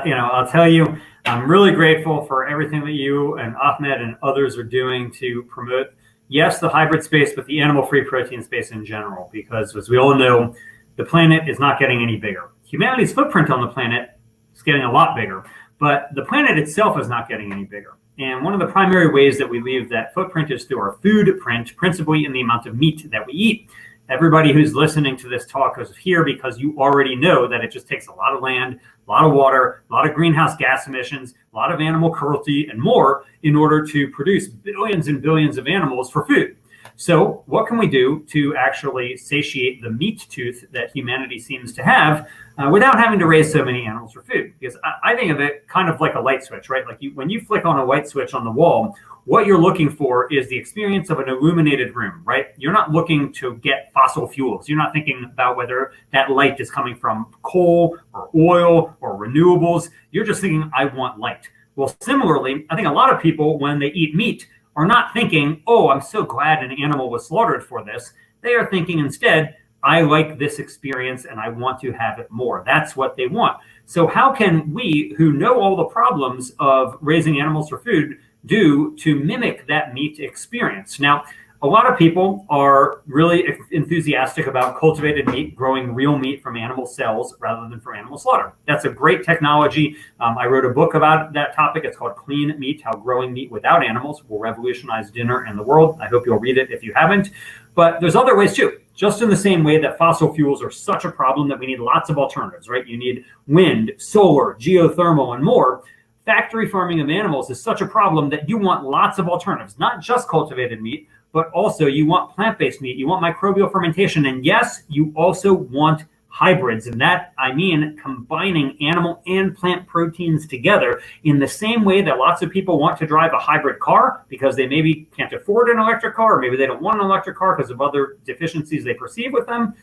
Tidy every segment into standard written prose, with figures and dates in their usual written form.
I'll tell you, I'm really grateful for everything that you and Ahmed and others are doing to promote, yes, the hybrid space, but the animal-free protein space in general, because as we all know, the planet is not getting any bigger. Humanity's footprint on the planet is getting a lot bigger, but the planet itself is not getting any bigger. And one of the primary ways that we leave that footprint is through our food print, principally in the amount of meat that we eat. Everybody who's listening to this talk is here because you already know that it just takes a lot of land, a lot of water, a lot of greenhouse gas emissions, a lot of animal cruelty, and more in order to produce billions and billions of animals for food. So what can we do to actually satiate the meat tooth that humanity seems to have without having to raise so many animals for food? Because I think of it kind of like a light switch, right? Like when you flick on a light switch on the wall, what you're looking for is the experience of an illuminated room, right? You're not looking to get fossil fuels. You're not thinking about whether that light is coming from coal or oil or renewables. You're just thinking, I want light. Well, similarly, I think a lot of people, when they eat meat, are not thinking, oh, I'm so glad an animal was slaughtered for this. They are thinking instead, I like this experience and I want to have it more. That's what they want. So how can we, who know all the problems of raising animals for food, do to mimic that meat experience? Now, a lot of people are really enthusiastic about cultivated meat, growing real meat from animal cells rather than from animal slaughter. That's a great technology. I wrote a book about that topic. It's called Clean Meat, How Growing Meat Without Animals Will Revolutionize Dinner and the World. I hope you'll read it if you haven't. But there's other ways too. Just in the same way that fossil fuels are such a problem that we need lots of alternatives, right? You need wind, solar, geothermal, and more. Factory farming of animals is such a problem that you want lots of alternatives, not just cultivated meat, but also you want plant-based meat, you want microbial fermentation, and yes, you also want hybrids. And that, I mean, combining animal and plant proteins together in the same way that lots of people want to drive a hybrid car because they maybe can't afford an electric car, or maybe they don't want an electric car because of other deficiencies they perceive with them.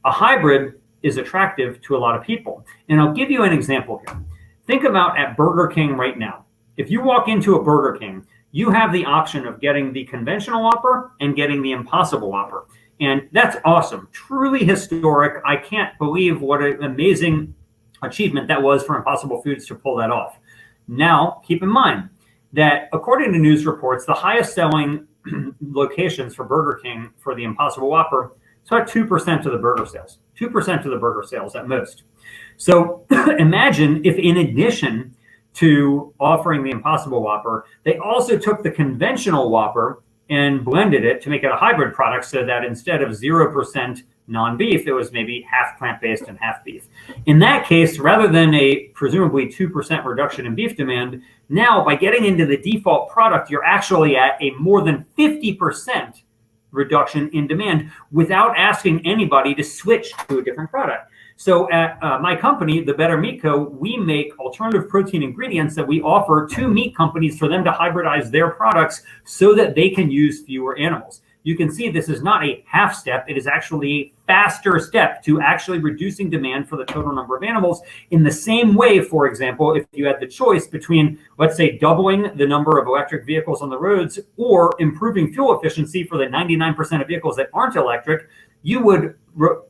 A hybrid is attractive to a lot of people. And I'll give you an example here. Think about at Burger King right now. If you walk into a Burger King, you have the option of getting the conventional Whopper and getting the Impossible Whopper. And that's awesome, truly historic. I can't believe what an amazing achievement that was for Impossible Foods to pull that off. Now, keep in mind that according to news reports, the highest selling locations for Burger King for the Impossible Whopper, it's about 2% of the burger sales, 2% of the burger sales at most. So imagine if in addition to offering the Impossible Whopper, they also took the conventional Whopper and blended it to make it a hybrid product so that instead of 0% non-beef, it was maybe half plant-based and half beef. In that case, rather than a presumably 2% reduction in beef demand, now by getting into the default product, you're actually at a more than 50% reduction in demand without asking anybody to switch to a different product. So at my company, The Better Meat Co., we make alternative protein ingredients that we offer to meat companies for them to hybridize their products so that they can use fewer animals. You can see this is not a half step. It is actually a faster step to actually reducing demand for the total number of animals. In the same way, for example, if you had the choice between, let's say, doubling the number of electric vehicles on the roads or improving fuel efficiency for the 99% of vehicles that aren't electric, you would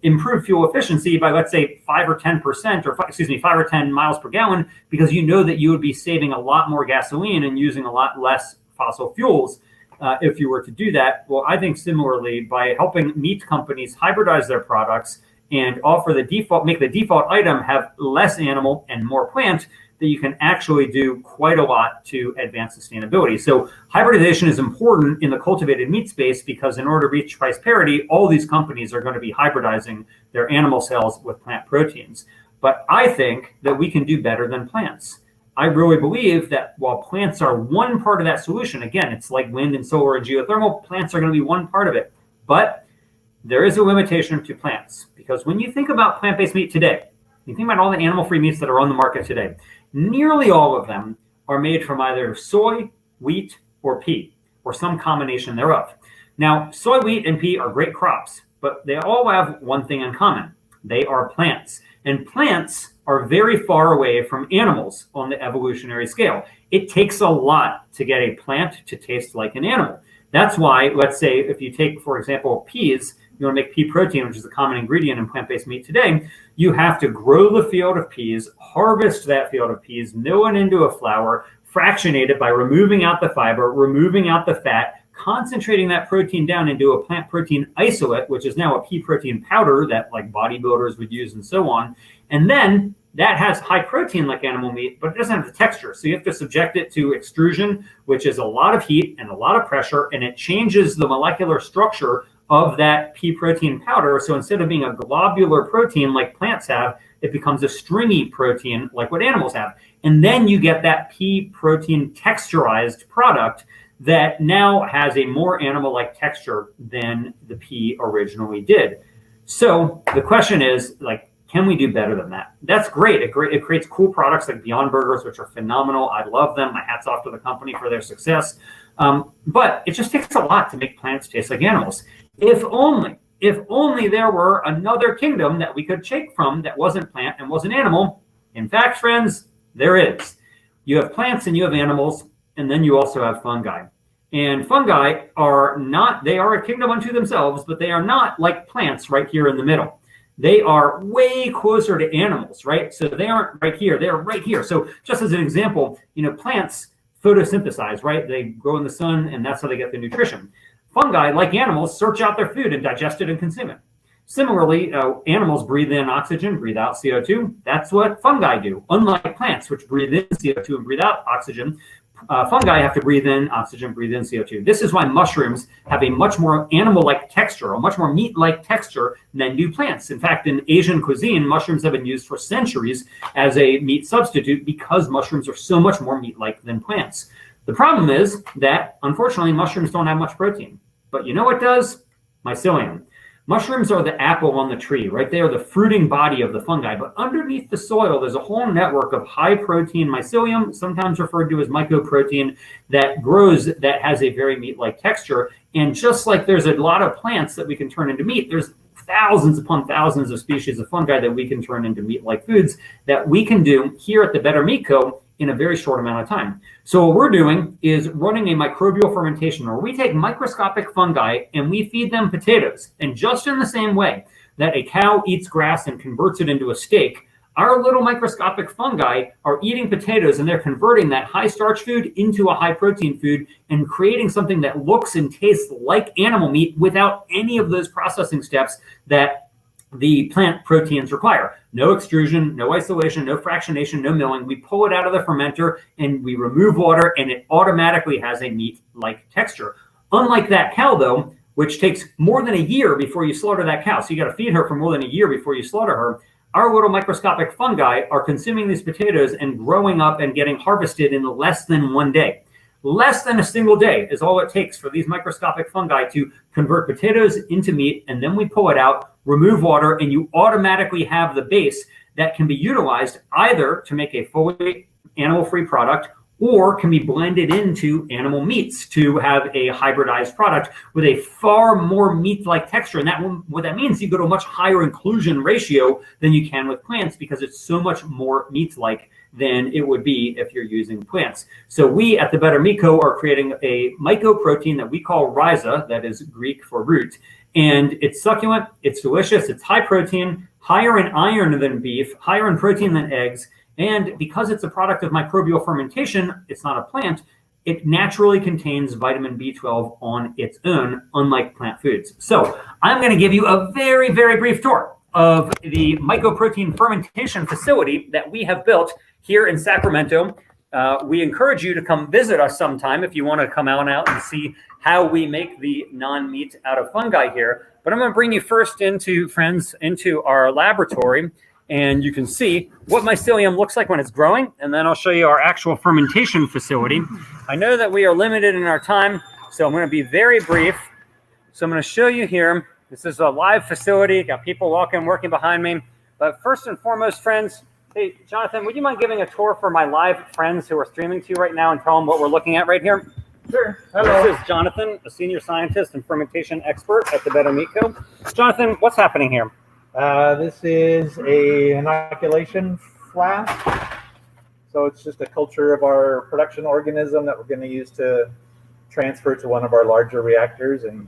improve fuel efficiency by, let's say, 5 or 10%, or 5 or 10 miles per gallon, because you know that you would be saving a lot more gasoline and using a lot less fossil fuels if you were to do that. Well, I think similarly, by helping meat companies hybridize their products and offer the default, make the default item have less animal and more plant, that you can actually do quite a lot to advance sustainability. So hybridization is important in the cultivated meat space because in order to reach price parity, all these companies are going to be hybridizing their animal cells with plant proteins. But I think that we can do better than plants. I really believe that while plants are one part of that solution, again, it's like wind and solar and geothermal, plants are going to be one part of it. But there is a limitation to plants, because when you think about plant-based meat today, you think about all the animal-free meats that are on the market today, nearly all of them are made from either soy, wheat, or pea, or some combination thereof. Now, soy, wheat, and pea are great crops, but they all have one thing in common. They are plants. And plants are very far away from animals on the evolutionary scale. It takes a lot to get a plant to taste like an animal. That's why, let's say, if you take, for example, peas, you want to make pea protein, which is a common ingredient in plant-based meat today, you have to grow the field of peas, harvest that field of peas, mill it into a flour, fractionate it by removing out the fiber, removing out the fat, concentrating that protein down into a plant protein isolate, which is now a pea protein powder that like bodybuilders would use and so on. And then that has high protein like animal meat, but it doesn't have the texture. So you have to subject it to extrusion, which is a lot of heat and a lot of pressure, and it changes the molecular structure of that pea protein powder. So instead of being a globular protein like plants have, it becomes a stringy protein like what animals have. And then you get that pea protein texturized product that now has a more animal-like texture than the pea originally did. So the question is, like, can we do better than that? That's great. It creates cool products like Beyond Burgers, which are phenomenal. I love them. My hat's off to the company for their success. But it just takes a lot to make plants taste like animals. If only there were another kingdom that we could shake from that wasn't plant and wasn't animal. In fact, friends, there is. You have plants and you have animals, and then you also have fungi. And fungi are not, they are a kingdom unto themselves, but they are not like plants right here in the middle. They are way closer to animals, right? So they aren't right here, they're right here. So just as an example, plants photosynthesize, right? They grow in the sun and that's how they get their nutrition. Fungi, like animals, search out their food and digest it and consume it. Similarly, animals breathe in oxygen, breathe out CO2. That's what fungi do. Unlike plants, which breathe in CO2 and breathe out oxygen, fungi have to breathe in oxygen, breathe in CO2. This is why mushrooms have a much more animal-like texture, a much more meat-like texture than do plants. In fact, in Asian cuisine, mushrooms have been used for centuries as a meat substitute because mushrooms are so much more meat-like than plants. The problem is that, unfortunately, mushrooms don't have much protein. But you know what does? Mycelium. Mushrooms are the apple on the tree, right? They are the fruiting body of the fungi. But underneath the soil, there's a whole network of high-protein mycelium, sometimes referred to as mycoprotein, that grows that has a very meat-like texture. And just like there's a lot of plants that we can turn into meat, there's thousands upon thousands of species of fungi that we can turn into meat-like foods that we can do here at the Better Meat Co. in a very short amount of time. So what we're doing is running a microbial fermentation where we take microscopic fungi and we feed them potatoes. And just in the same way that a cow eats grass and converts it into a steak, our little microscopic fungi are eating potatoes and they're converting that high starch food into a high protein food and creating something that looks and tastes like animal meat without any of those processing steps that the plant proteins require. No extrusion, no isolation, no fractionation, no milling. We pull it out of the fermenter and we remove water and it automatically has a meat-like texture. Unlike that cow though, which takes more than a year before you slaughter that cow. So you got to feed her for more than a year before you slaughter her. Our little microscopic fungi are consuming these potatoes and growing up and getting harvested in less than 1 day. Less than a single day is all it takes for these microscopic fungi to convert potatoes into meat, and then we pull it out, remove water, and you automatically have the base that can be utilized either to make a fully animal-free product or can be blended into animal meats to have a hybridized product with a far more meat-like texture. And what that means, you go to a much higher inclusion ratio than you can with plants because it's so much more meat-like than it would be if you're using plants. So we at the Better Meat Co. are creating a mycoprotein that we call rhiza, that is Greek for root. And it's succulent, it's delicious, it's high protein, higher in iron than beef, higher in protein than eggs. And because it's a product of microbial fermentation, it's not a plant, it naturally contains vitamin B12 on its own, unlike plant foods. So I'm going to give you a very, very brief tour of the mycoprotein fermentation facility that we have built here in Sacramento. We encourage you to come visit us sometime if you want to come out and see how we make the non-meat out of fungi here. But I'm going to bring you first into our laboratory, and you can see what mycelium looks like when it's growing, and then I'll show you our actual fermentation facility. I know that we are limited in our time, so I'm going to be very brief. So I'm going to show you here. This is a live facility. Got people working behind me. But first and foremost, friends, hey, Jonathan, would you mind giving a tour for my live friends who are streaming to you right now and tell them what we're looking at right here? Sure. Hello. This is Jonathan, a senior scientist and fermentation expert at the Better Meat Co. Jonathan, what's happening here? This is a inoculation flask. So it's just a culture of our production organism that we're going to use to transfer to one of our larger reactors and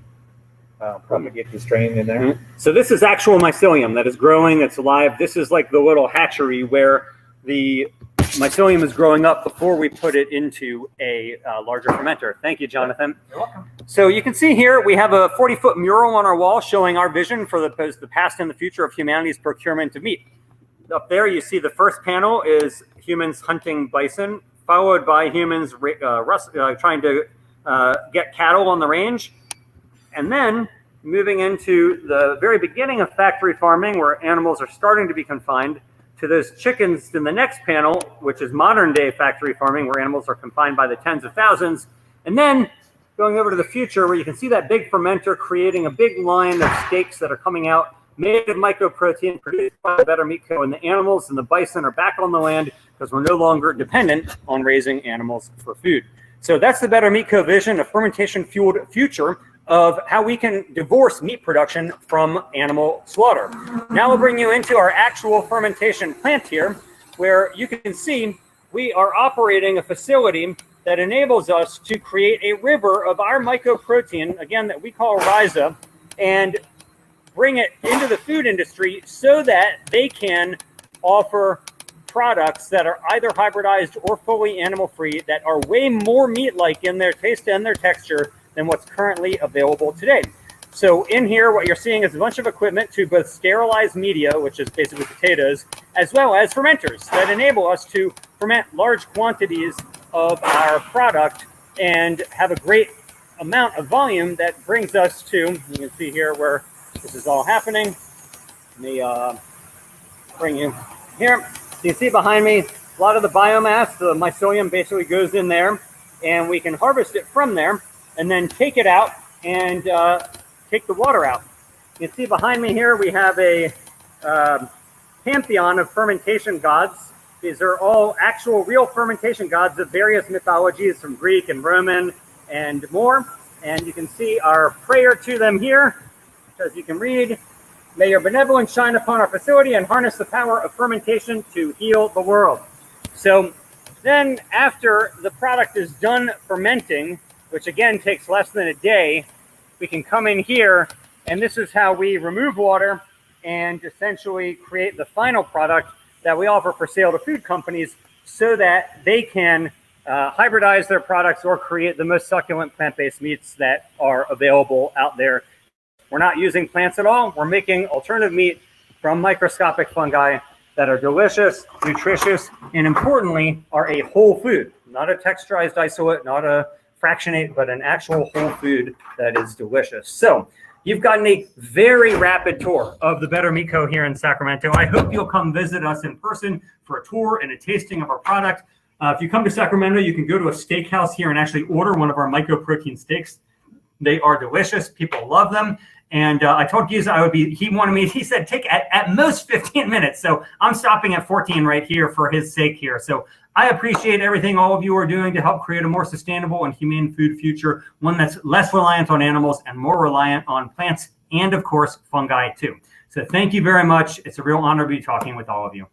propagate the strain in there. So this is actual mycelium that is growing, it's alive. This is like the little hatchery where the mycelium is growing up before we put it into a larger fermenter. Thank you, Jonathan. You're welcome. So you can see here we have a 40-foot mural on our wall showing our vision for the past and the future of humanity's procurement of meat. Up there you see the first panel is humans hunting bison, followed by humans trying to get cattle on the range. And then moving into the very beginning of factory farming where animals are starting to be confined, to those chickens in the next panel, which is modern day factory farming where animals are confined by the tens of thousands. And then going over to the future where you can see that big fermenter creating a big line of steaks that are coming out made of microprotein produced by the Better Meat Co. And the animals and the bison are back on the land because we're no longer dependent on raising animals for food. So that's the Better Meat Co. vision, a fermentation-fueled future of how we can divorce meat production from animal slaughter. Now we'll bring you into our actual fermentation plant here, where you can see we are operating a facility that enables us to create a river of our mycoprotein, again, that we call rhiza, and bring it into the food industry so that they can offer products that are either hybridized or fully animal-free that are way more meat-like in their taste and their texture than what's currently available today. So in here, what you're seeing is a bunch of equipment to both sterilize media, which is basically potatoes, as well as fermenters that enable us to ferment large quantities of our product and have a great amount of volume that brings us to, you can see here where this is all happening. Let me bring you here. So you see behind me, a lot of the biomass, the mycelium basically goes in there, and we can harvest it from there and then take it out and take the water out. You see behind me here, we have a pantheon of fermentation gods. These are all actual real fermentation gods of various mythologies from Greek and Roman and more. And you can see our prayer to them here. As you can read, may your benevolence shine upon our facility and harness the power of fermentation to heal the world. So then after the product is done fermenting, which again takes less than a day, we can come in here, and this is how we remove water and essentially create the final product that we offer for sale to food companies so that they can hybridize their products or create the most succulent plant-based meats that are available out there. We're not using plants at all. We're making alternative meat from microscopic fungi that are delicious, nutritious, and importantly, are a whole food, not a texturized isolate, not a fractionate, but an actual whole food that is delicious. So you've gotten a very rapid tour of the Better Meat Co. here in Sacramento. I hope you'll come visit us in person for a tour and a tasting of our product. If you come to Sacramento, you can go to a steakhouse here and actually order one of our microprotein steaks. They are delicious. People love them. And I told Giza I would be, he said, take at most 15 minutes. So I'm stopping at 14 right here for his sake here. So I appreciate everything all of you are doing to help create a more sustainable and humane food future, one that's less reliant on animals and more reliant on plants and, of course, fungi too. So thank you very much. It's a real honor to be talking with all of you.